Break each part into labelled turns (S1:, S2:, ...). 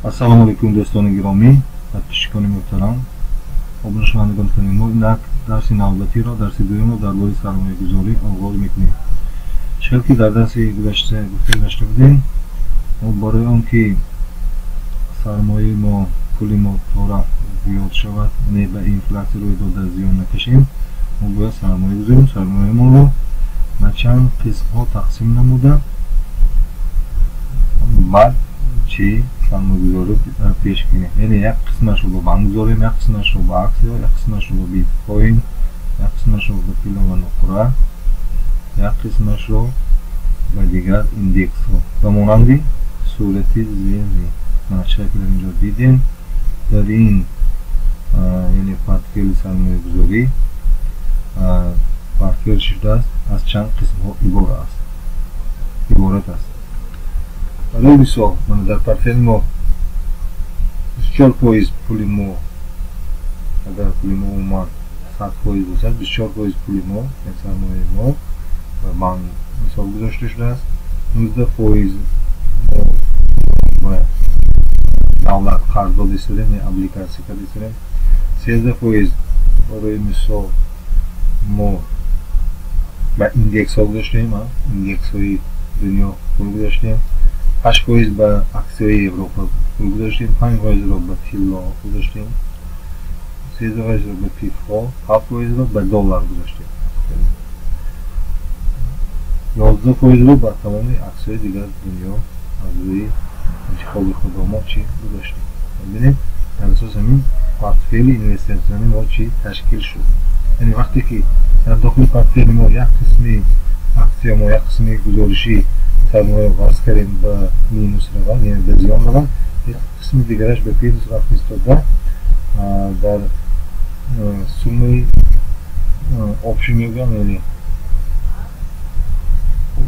S1: Assalomu alaykum do'stoni giromi, подписчикони муҳтарам, обунушвандагони канали мо. Инак дарси навбатиро, дарси дуюмро дар бораи сармоягузорӣ оғоз мекунем. Чунки ки дар дарси гузашта гуфта дошта будем, мо барои он ки сармояи мо, пули мо тора зиёд шавад, не ба инфлятсия рӯй дода зиён накашем, мо бояд сармоя гузорем. Сармоямонро ба чанд қисмҳо тақсим намуда баъд чи сармоягузорӣ пеш кунем. Яъне як қисмашро ба банк гузорем, як қисмашро ба аксия, як қисмашро ба биткоин, як қисмашро ба пила ва нуқра, як қисмашро ба дигар индексҳо ба монанди сурати зери. Нақша ки дар инҷо дидем, дар ин яъне портфели сармоягузорӣ портфел шудааст, аз чанд қисмҳо иборат аст. барои мисол мана дар портфели мо 24% пули мо, агар пули мо умуман 100% бошад, 24% пули мо, сармояи мо ба банк мисол гузошта шудааст, 19% мо ба давлат қарз дода истодем, я облигация карда истодем, 13% барои мисол мо ба индексҳо гузоштем, индексҳои дунё пул гузоштем, 8% ба аксияҳои Европа пул гузоштем, 5%ро ба тилло гузоштем, 13%ро ба пифҳо, 7%ро ба доллар гузоштем, 11%ро ба тамоми аксияҳои дигар дунё аз рӯи интихоби хуdo мо чӣ гузоштем. Бинед дар асоси ҳамин портфели инвеститсиони мо чӣ ташкил шуд. Яъне вақте ки дар дохили портфели мо як қисми аксия мо, як қисми гузориши сармоя варз кардем ба минус равад, яъне ба зиён равад, як қисми дигараш ба плюс рафт истода дар суммаи опшн мегӯям, яъне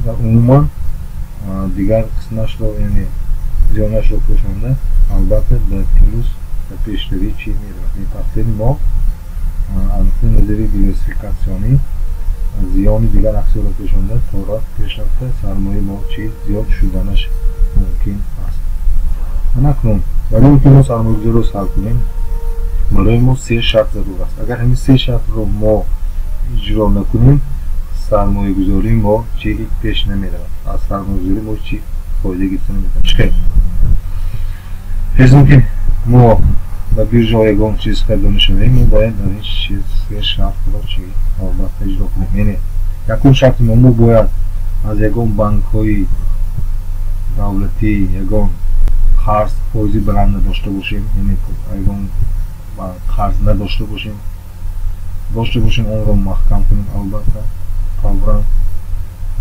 S1: дар умуман дигар қисмашро, яъне зиёнашро пӯшонда албатта ба плюс ба пештарӣ чӣ меравад. Портфели мо аз назари диверсификатсионӣ зиёни дигар аксияро пӯшонда то пешрафта сармояи мо чӣ зиёд шуданаш мумкин аст. Анакнун барои он ки мо сармоягузориро сар кунем, барои мо се шарт зарур аст. Агар ҳамин се шартро мо иҷро накунем, сармоягузории мо чӣ ҳеҷ пеш намеравад. Аз сармоягузории мо чӣ фоида гирифта наметавонем. Чӣ ҳезм ки мо ба биржаҳо ягон чиз харидор шавем, мо бояд дар ин се шартро чӣ албатта иҷро кунем. Яъне якум шарти мо бояд аз ягон банкҳои давлатӣ ягон қарз фоизи баланд надошта бошем, яъне ягон банк қарз надошта бошем, онро маҳкам кунем албатта фавран.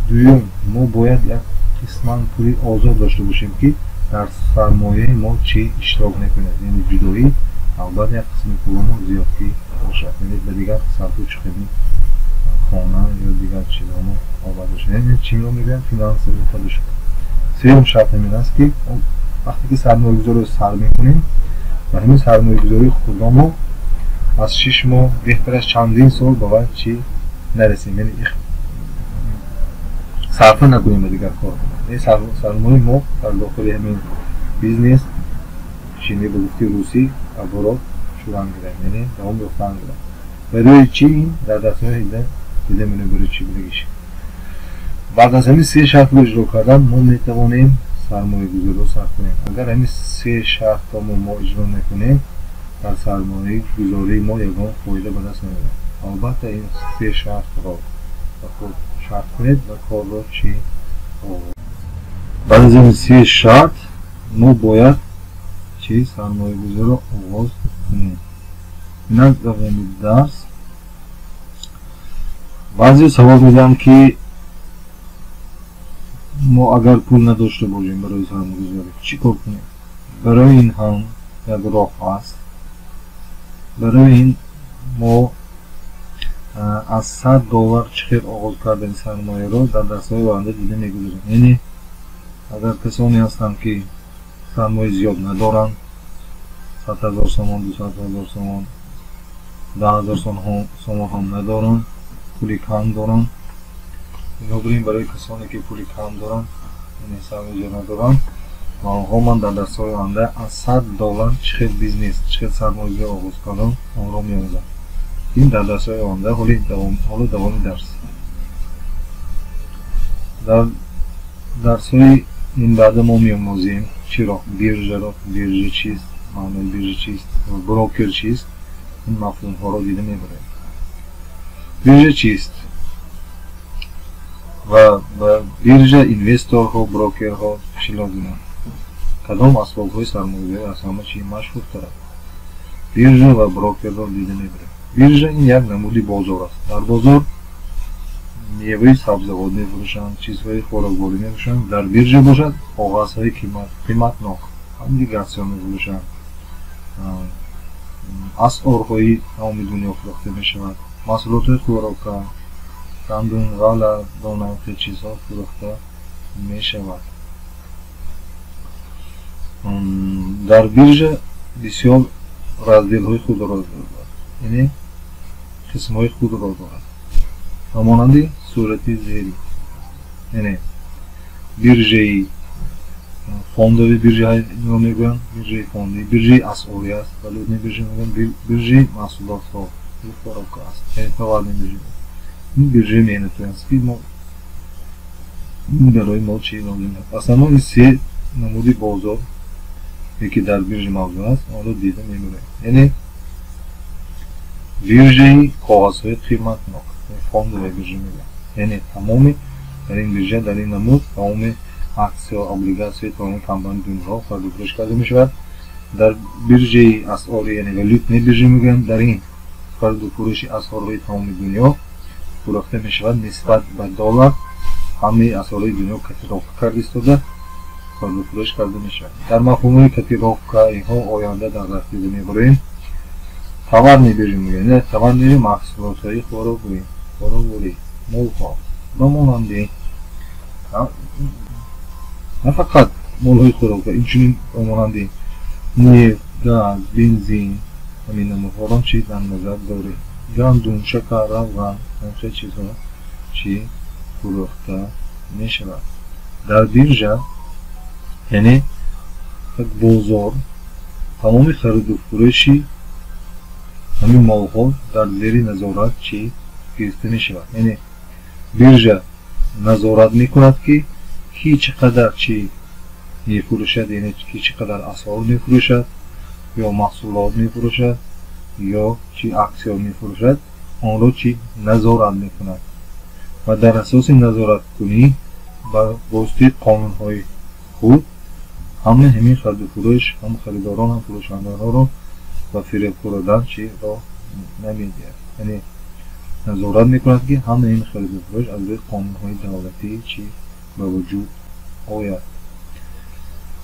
S1: дуюм, мо бояд як қисман пули озод дошта бошем ки дар сармояи мо чӣ иштирок накунад, яъне ҷудоӣ албатта як қисми пуламо зиёдтӣ бошад, яъне ба дигар сарфу чиқими хона ё дигар чизҳомо оварда бошад, яъне чиро мегӯям финансовӣ шуд. сеюм шарт ҳамин аст ки вақте ки сармоягузориро сар мекунем, ба ҳамин сармоягузории худомо аз 6 моҳ беҳтар аст чандин сол ба вақт чӣ нарасем, яъне сарфа накунем ба дигар кор. Сармояи мо дар дохили ҳамин бизнес чини ба гуфти русӣ оборот шуран гирем, яъне давом ёфтан гирем. барои чӣ ин дар дастаи дида менем барои чӣ будагиш. баъд аз ҳамин се шартро иҷро кардан мо метавонем сармоягузориро сар кунем. агар ҳамин се шартро мо иҷро накунем, дар сармоягузории мо ягон фоида ба даст намеояд. албатта ин се шартро ба худ шарт кунед ва корро чӣ оваред. баъд аз ин се шарт мо бояд чӣ сармоягузориро оғоз кунем. инак дар ҳамин дарс баъзе савол медиҳанд ки мо агар пул надошта бошем барои сармоягузорӣ чӣ кор кунем? барои ин ҳам як роҳ аст. барои ин мо аз $100 чӣ хел оғоз кардани сармояро дар дарсҳои оянда дида мегузорем. яъне агар касоне ҳастанд ки сармояи зиёд надоранд, 100,000 сомон, 200,000 сомон, 10,000 сомон ҳам надоранд, пули кам доранд, бинобар ин барои касоне ки пули кам доранд, яъне сармоягузор надоранд, من در دستای آینده از $100 چه بیزنس چه سرمایه‌گذاری آغاز کنم آن را می‌آموزم. این در دستای آینده حالا دوامی درس. در درس‌های این بعد ما می‌آموزیم چی را؟ بیرژه چیست؟ معنای بیرژه چیست؟ بروکر چیست؟ این مفهوم‌ها را دیده می‌بریم. بیرژه چیست؟ و بیرژه اینوستورها بروکرها چی لازمه؟ کدام اسباب‌های سرمایه‌گذاری از همه چی مشهورتر است؟ بیرژه و بروکر را دیده می‌بریم. بیرژه این یک نمودی بازار است. در بازار میوه سبزیجات می‌فروشند، چیزهای خوراکواری می‌فروشند. در بیرژه باشد کاغذهای قیمتناک، همین اکسیون می‌فروشند. اسعارهای تمام دنیا فروخته می‌شود. محصولات خوراکی، گندم، غله، دانه چیزها فروخته می‌شود. در بیرژه بسیار رازدیل‌های خود را دارد، یعنی قسم‌های خود را دارد. همانند صورتی زیری، یعنی بیرژه فوندوی بیرژه میگویند، بیرژه فوندی، بیرژه اسعاری است، ولی بیرژه میگویند بیرژه محصولات ها خوراک است. یعنی فقط بیرژه. این بیرژه مهنتی است که ما این برای ما چی لازم است. اصلا ما این سه نمودی بازار یکی در بیرژه موجود است آن را دیده می‌بریم. یعنی بیرژه کاغذهای قیمتناک فوند و بیرژه میگن، یعنی تمامی در این بیرژه در این نمود تمام اکسیا ابلیگاسیون تمام کمپانی دنیا خرید و فروش کرده میشود. در بیرژه اسعاری یعنی ولوت بیرژه میگن، در این خرید و فروش اسعارهای تمام دنیا فروخته میشود نسبت به دلار. همه اسعارهای دنیا کتیروف کرده ایستاده خرید و فروش کرده میشود. در مفهوم کتیروف اینها آینده در دست دیده میبریم. تورن بیرژه میگن، تورن محصولات‌های خوراکواری، مول‌ها و مانند نه فقط مول‌های خوراکی، اینچنین مانند نفت، گاز، بنزین، همین نمودها را چی در نظر داریم. گندم، شکر، روغن، همه چیزها چی فروخته میشود. در بیرژه یعنی بازار تمام خرید و فروشی همین مال‌ها در زیر نظارت چی گرفته میشود. یعنی بیرژه نظارت میکند که کی چقدر چی میفروشد، یعنی کی چقدر اسعار میفروشد یا محصولات میفروشد یا چی اکسیون میفروشد، آن را چی نظارت میکند و در اساس نظارت کنی با واسطه قانون‌های خود همین خرید و فروش، هم خریداران هم فروشندگان را و فریب خوردن چی را نمیدهد. یعنی نظارت میکند که همه این خرید و فروش از روی قانون‌های دولتی چی به وجود آید.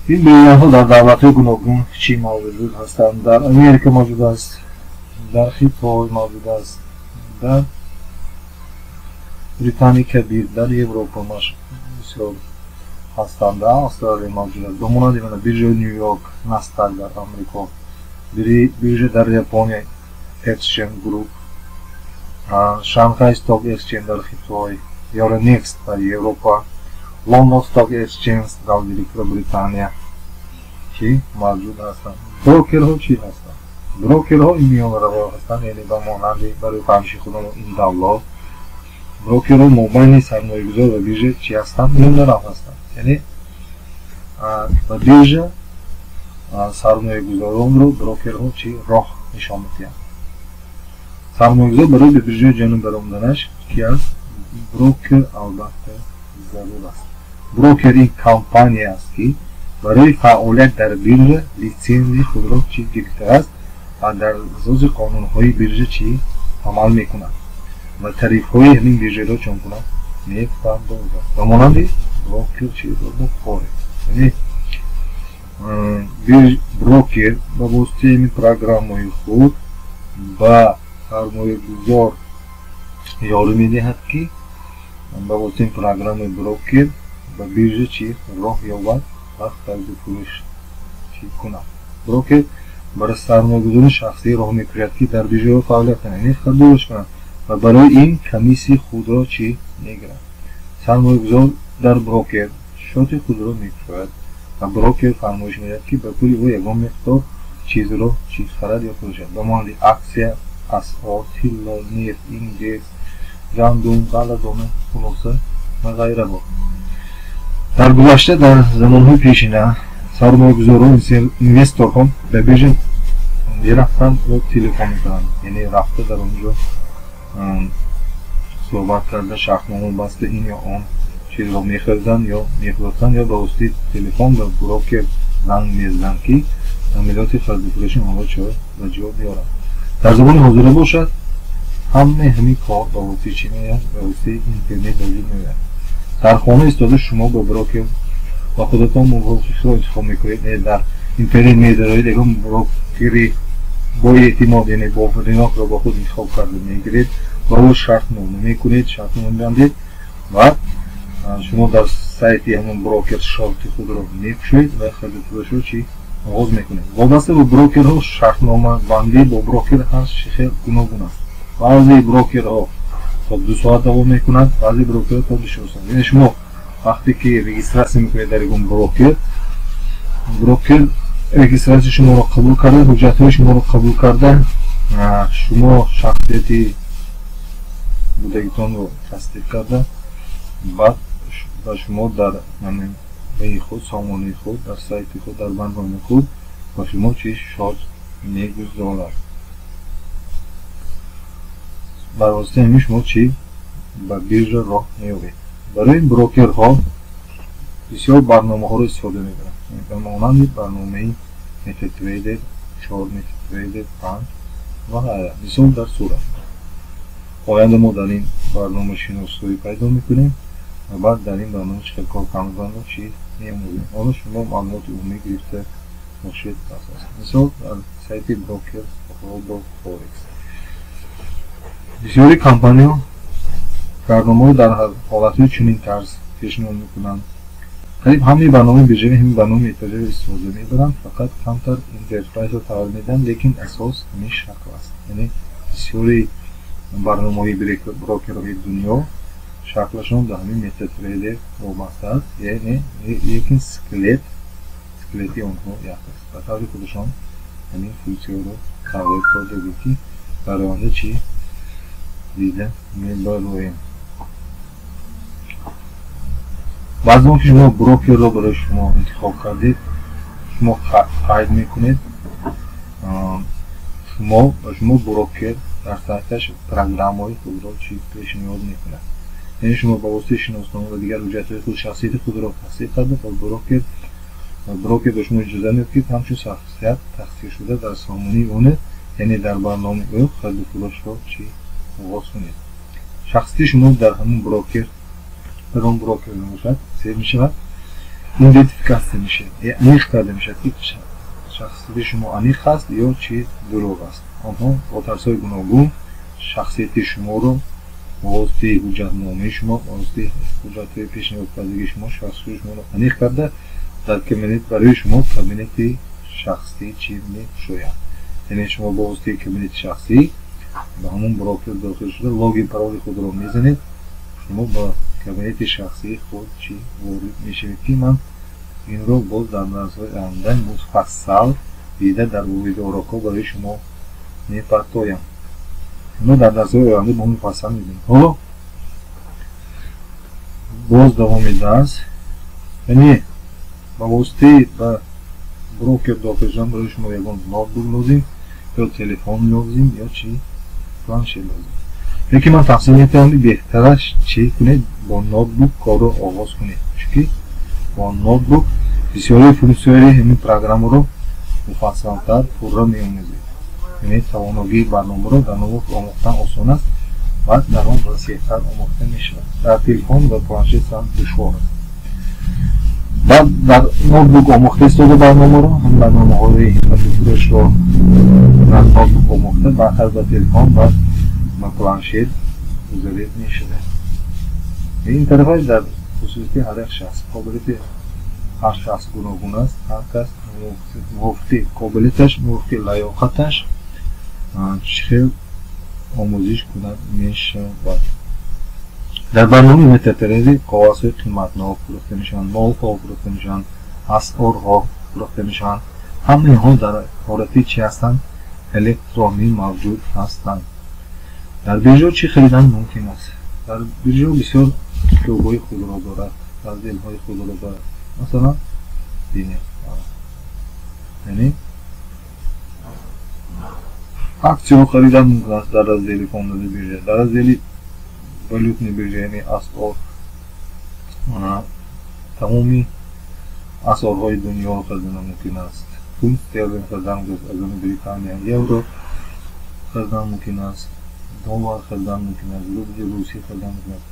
S1: این بیان‌ها در دولت‌های گوناگون چی موجود هستند؟ در امریکا موجود است، در خیط‌های موجود است، در بریتانیا کبیر، در اروپا بسیار هستند، در استرالیا موجود است. بماند بیرژه نیویورک، نستک در امریکا، بیرژه در ژاپن اکسچنج گروپ، شانگهای استاک اکسچنج در خیط‌های، یورونکس در اروپا، لندن استاک اکسچنج در بریتانیا چی موجود هستند. بروکرها چی هستند؟ بروکرها این میانروا هستند، یعنی به مانند برای فهمش خودمون این دولت بروکرها مابین سرمایه‌گذار و بیرژه چی هستند؟ میانروا هستند. یعنی به بیرژه سرمایه‌گذاران رو بروکرها چی راه نشان میدهند. سرمایه‌گذار برای به بیرژه جانب برآمدنش کی است؟ بروکر البته ضرور است. بروکر این کمپانی است که برای فعالیت در بیرژه لیسانس خود را چی گرفته است و در اساس قانون‌های بیرژه چی عمل میکند و تعریف‌های همین بیرژه را چون کند می‌پردازد. و مانند بروکر چی را بخوره، یعنی بروکر با واسطه این پروگرام‌های خود با سرمایه‌گذار یاری می‌دهد که با واسطه این پروگرام بروکر با بیرژه چی راه یابد و خرید و فروش چی کند. بروکر برای سرمایه‌گذار شخصی راه می‌کشد که در بیرژه فعالیت کنند، یعنی خرید و فروش کنند و برای این کمیسی خود را چی می‌گیرد. سرمایه‌گذار در بروکر شات خود را می‌فروشد و بروکر فرمایش میدهد که به پول او یگان مقدار چیز رو چیز خرد یا فروشد به مانند اکسیا، اسعار، طلا، نفت، اینجز، گندم، قله‌دانه، خلاصه و غیره بود. در گذشته در زمانهای پیشین سرمایه‌گذاران اینوستورها به بیرژ میرفتند و تلفن می‌کردند، یعنی رفته در اونجا صحبت کرده، شرطنامه بسته این یا آن چیز رو می‌خریدند یا می‌فروختند یا به واسطه تلفن به بروکر زنگ می‌زدند که عملیات خرید و فروش آنها چه به جا بیارند. در زمان حاضر باشد همین کار به واسطه چی می‌آید؟ به واسطه اینترنت به وجود می‌آید. در خانه ایستاده شما با بروکر با خودتان موافق رو انتخاب می‌کنید. در اینترنت می‌دارید یگان بروکری با اعتماد، یعنی با فریناک رو با خود انتخاب کرده می‌گیرید و او شرطنامه می‌کنید، شرطنامه می‌بندید و شما در سایت همون بروکر شرط خود رو می‌کشید و خرید و فروش رو چی آغاز می‌کنید. وابسته به بروکرها شرطنامه بندی با بروکر هست خیلی گوناگون است. بعضی بروکرها تا 2 ساعت دوام می‌کنند، بعضی بروکرها تا 24 ساعت. یعنی شما وقتی که رجیستراسی می‌کنید در اون بروکر رجیستراسی شما رو قبول کرده، حجت‌های شما رو قبول کرده، شما شخصیتی بودگیتان رو تصدیق کرده، بعد و شما در همین خود سامانه خود در سایت خود در برنامه خود و شما چی شارژ می‌گذارد. بر واسطه همین شما چی به بیرژ راه می‌یابید. برای این بروکرها بسیار برنامه‌ها رو استفاده می‌کنند. به مانند برنامه متاتریدر، 4 متاتریدر، 5 و غیره. مثال در صورت آینده ما در این برنامه شناسایی پیدا می‌کنیم و بعد در این برنامه چه کار کردن رو چی می‌آموزیم. حالا شما معلومات عمومی گرفته باشید اساس. مثال در سایت بروکر روبو فورکس بسیاری کمپانی‌ها برنامه در حالتهای چنین طرز پیشنهاد می‌کنند. قریب همین برنامه بیرژه همین برنامه اطلاعی استفاده می‌برند، فقط کمتر اینترفیس رو تغییر میدن، لیکن اساس همین شکل است. یعنی بسیاری برنامه‌های بروکرهای دنیا شکلشون در همین متاتریدر وابسته است، یعنی لیکن اسکلتی آنها یک است. به طور خودشان همین فونکسیون رو تغییر داده بود که برای آنها چی دیده می‌برویم. بعضی وقت شما بروکر رو برای شما انتخاب کردید، شما خرید میکنید، شما بروکر در سایتش پروگرام‌های خود را چی پیشنهاد میکنه. یعنی شما با واسطه شناسنامه و دیگر حجت‌های خود شخصیت خود را تصدیق کرده و بروکر به شما اجازه میده که همچون شخصیت تخصیص شده در سامانه اونه، یعنی در برنامه او خرید و فروش را چی آغاز کنید. شخصیت شما در همون بروکر میشد سیو میشود، ایدنتیفیکاسیون میشه، انیخ کرده میشد که شخصیت شما انیخ هست یا چی دروغ است. آنها با ترس‌های گوناگون شخصیت شما رو با واسطه حجتنامه شما، با واسطه حجت‌های پیشنهاد کردگی شما شخصیت شما رو انیخ کرده در کابینت برای شما کابینت شخصی چی می‌شوید. یعنی شما با واسطه کابینت شخصی به همون بروکر داخل شده لاگین پرول خود رو میزنید، شما با کابینت شخصی خود چی وارد میشوید که من این رو باز در درس‌های آینده مفصل دیده در ویدیوها برای شما می‌پرتایم. اینو در درس‌های آینده با مفصل می‌بینیم. حالا باز دوام درس، یعنی با واسطه با بروکر داخل شدن برای شما یگان نوتبوک لازم یا تلفن لازم یا چی پلانشت لازم. یکی من تفصیل میتونم بهترش چی کنید با نوتبوک کار رو آغاز کنید، چون با نوتبوک بسیاری فونکسیون‌های همین پروگرام رو مفصل‌تر پورا می‌آموزید. یعنی توانایی برنامه رو در نوتبوک آموختن آسان است و در آن وسیع‌تر آموخته می‌شود. در تلفن و پلانشت هم دشوار است. بعد در نوتبوک آموخته استفاده برنامه رو، هم برنامه‌های فروش رو در نوتبوک آموخته بعد به تلفن و پلانشت گذارید می‌شود. این طرفش در خصوصیت هر یک شخص، قابلیت هر شخص گوناگون است، هر کس موافقی قابلیتش، موافقی لیاقتش چه آموزش کنند می‌شود. در برنامه متاتریدر کاغذهای قیمتناک فروخته میشن، مال فروخته میشن، асъорҳо фурӯхта мешаванд. ҳамаи инҳо дар ҳолати чӣ ҳастанд? Электронӣ мавҷуд ҳастанд. дар бирҷо чӣ харидан мумкин аст? дар бирҷо бисёр китобҳои худро дорад, разделҳои худро дорад. масалан яъне аксиё харидан мумкин аст дар раздели фондали бирҷа. дар раздели валютни бирҷа яъне асъор тамоми асъорҳои дунёро харидан мумкин аст. фунт стерлинг харидан мумкин аст, азони британия, евро харидан мумкин аст, доллар харидан мумкин аст, рубли русӣ харидан мумкин аст.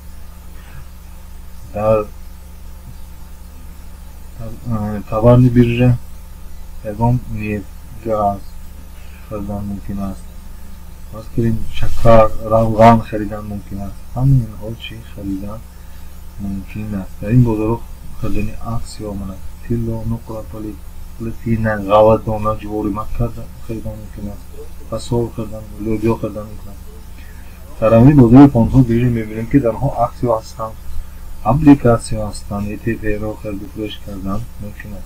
S1: дар товарни бирҷа ягон нефт, газ харидан мумкин аст. фарз кунем шакар, равған харидан мумкин аст. ҳамаи инҳо чӣ харидан мумкин аст. дар ин бозорҳо харидани аксиё монанд тилло, нуқра, платина, ғава, дона, ҷувори макка харидан мумкин аст. фасол харидан, лӯбиё харидан мумкин аст. дар ҳамаи бозори фондҳо бирҷа мебинем ки дар онҳо аксиё ҳастанд, апликатсиё ҳастанд, ETF-ро хариду фурӯш кардан мумкин аст.